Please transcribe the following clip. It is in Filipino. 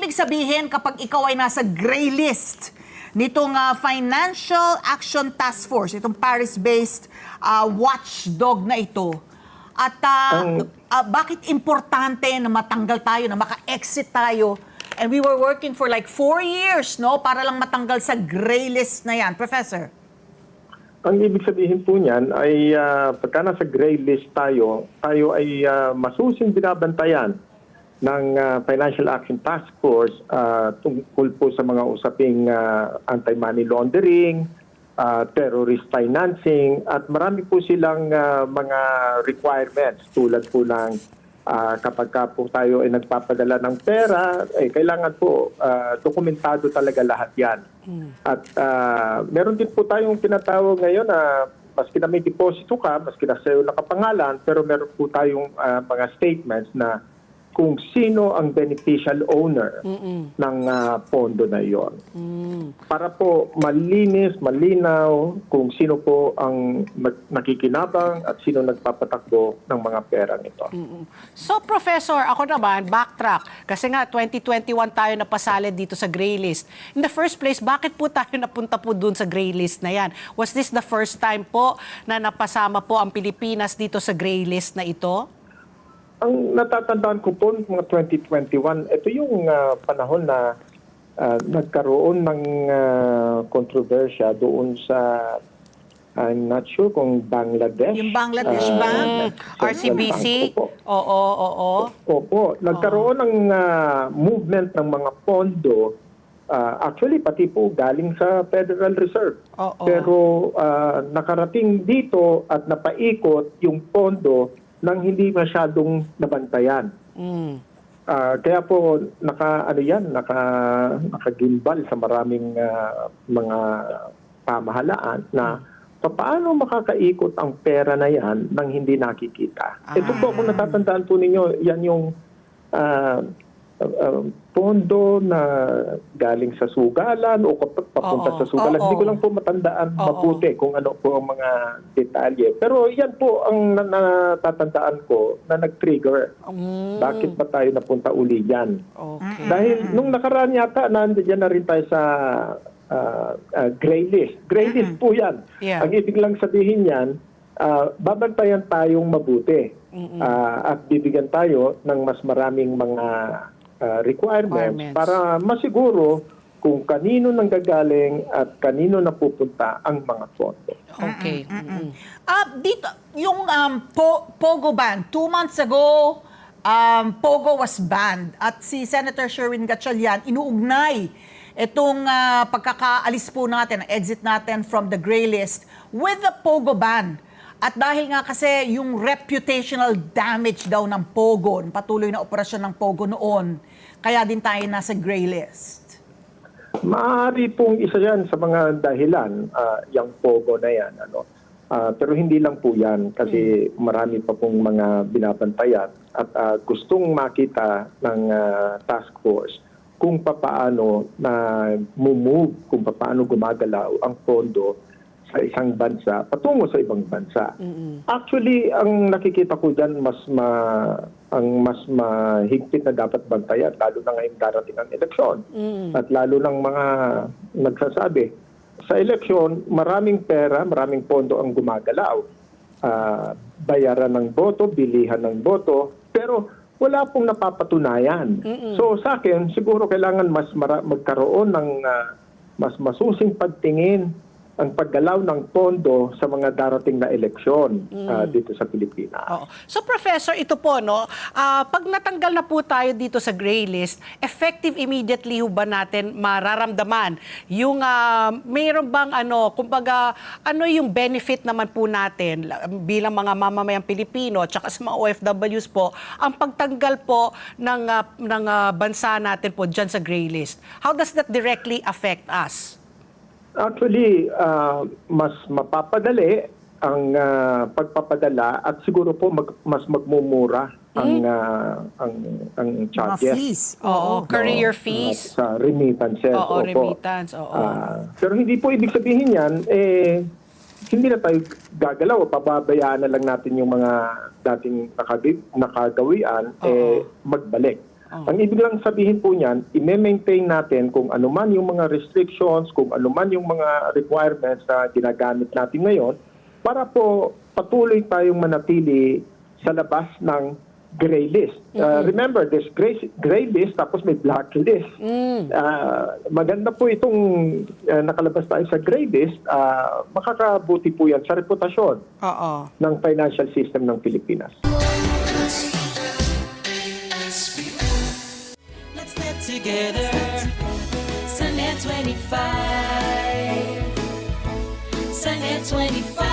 ibig sabihin kapag ikaw ay nasa gray list nitong Financial Action Task Force, itong Paris-based watchdog na ito? At bakit importante na matanggal tayo, na maka-exit tayo? And we were working for like 4 years, no? Para lang matanggal sa gray list na yan. Professor? Ang ibig sabihin po niyan ay pagka nasa gray list tayo ay masusing binabantayan ng Financial Action Task Force tungkol po sa mga usaping anti-money laundering, terrorist financing, at marami po silang mga requirements tulad po ng kapag po tayo ay nagpapadala ng pera, kailangan po dokumentado talaga lahat yan. At meron din po tayong tinatawag ngayon na maski na may deposito ka, maski na sa'yo nakapangalan, pero meron po tayong mga statements na kung sino ang beneficial owner ng pondo na iyon. Para po malinis, malinaw kung sino po ang nakikinabang at sino nagpapatakbo ng mga perang ito. So, Professor, ako naman, backtrack. Kasi nga, 2021 tayo napasalid dito sa gray list. In the first place, bakit po tayo napunta po dun sa gray list na yan? Was this the first time po na napasama po ang Pilipinas dito sa gray list na ito? Ang natatandaan ko po mga 2021, ito yung panahon na nagkaroon ng kontrobersya doon sa, I'm not sure kung Bangladesh. Yung Bangladesh Bank, RCBC? Oo. Opo, nagkaroon ng movement ng mga pondo. Actually, pati po galing sa Federal Reserve. Pero nakarating dito at napaikot yung pondo nang hindi masyadong nabantayan. Kaya po nakagimbal sa maraming mga pamahalaan na paano makakaikot ang pera na yan nang hindi nakikita. Ito po, kung natatandaan po ninyo, yan yung pondo na galing sa sugalan o papunta sa sugalan. Hindi ko lang po matandaan mabuti kung ano po ang mga detalye. Pero yan po ang natatandaan ko na nag-trigger. Bakit pa tayo napunta uli yan? Dahil nung nakaraan yata, nandiyan na rin tayo sa gray list. Gray list po yan. Ang ibig lang sabihin yan, babantayan tayong mabuti at bibigyan tayo ng mas maraming mga requirements para masiguro kung kanino nanggagaling at kanino napupunta ang mga pondo. Okay. Dito, yung Pogo ban, 2 months ago, Pogo was banned. At si Senator Sherwin Gatchalian inuugnay itong pagkakaalis po natin, exit natin from the gray list with the Pogo ban. At dahil nga kasi yung reputational damage daw ng Pogo, patuloy na operasyon ng Pogo noon, kaya din tayo nasa gray list. Maaari pong isa yan sa mga dahilan, yung Pogo na yan. Pero hindi lang po yan kasi marami pa pong mga binabantayan at gustong makita ng task force kung papaano na move, kung papaano gumagalaw ang pondo sa isang bansa patungo sa ibang bansa. Actually, ang nakikita ko diyan mas mahigpit na dapat bantayan, lalo na ngayong darating ang eleksyon. At lalo ng mga nagsasabi, sa eleksyon, maraming pera, maraming pondo ang gumagalaw. Bayaran ng boto, bilihan ng boto, pero wala pong napapatunayan. So sa akin, siguro kailangan magkaroon ng mas masusing pagtingin ang paggalaw ng pondo sa mga darating na eleksyon dito sa Pilipinas. So, Professor, ito po, no, pag natanggal na po tayo dito sa gray list, effective immediately ho ba natin mararamdaman yung mayroon bang kumbaga, yung benefit naman po natin bilang mga mamamayang Pilipino at saka sa mga OFWs po, ang pagtanggal po ng bansa natin po dyan sa gray list? How does that directly affect us? Actually, mas mapapadali ang pagpapadala at siguro po mas magmumura ang charges. Mga fees. Courier fees. Sa remittances. Remittance. Pero hindi po ibig sabihin yan, hindi na tayo gagalaw. Pababayaan na lang natin yung mga dating nakagawian, magbalik. Ang ibig lang sabihin po niyan, i-maintain natin kung ano man yung mga restrictions, kung ano man yung mga requirements na ginagamit natin ngayon para po patuloy tayong manatili sa labas ng gray list. Remember, there's gray list tapos may black list. Maganda po itong nakalabas tayo sa gray list. Makakabuti po yan sa reputasyon Oo. ng financial system ng Pilipinas. Let's get together. Sunday 25. Sunday 25.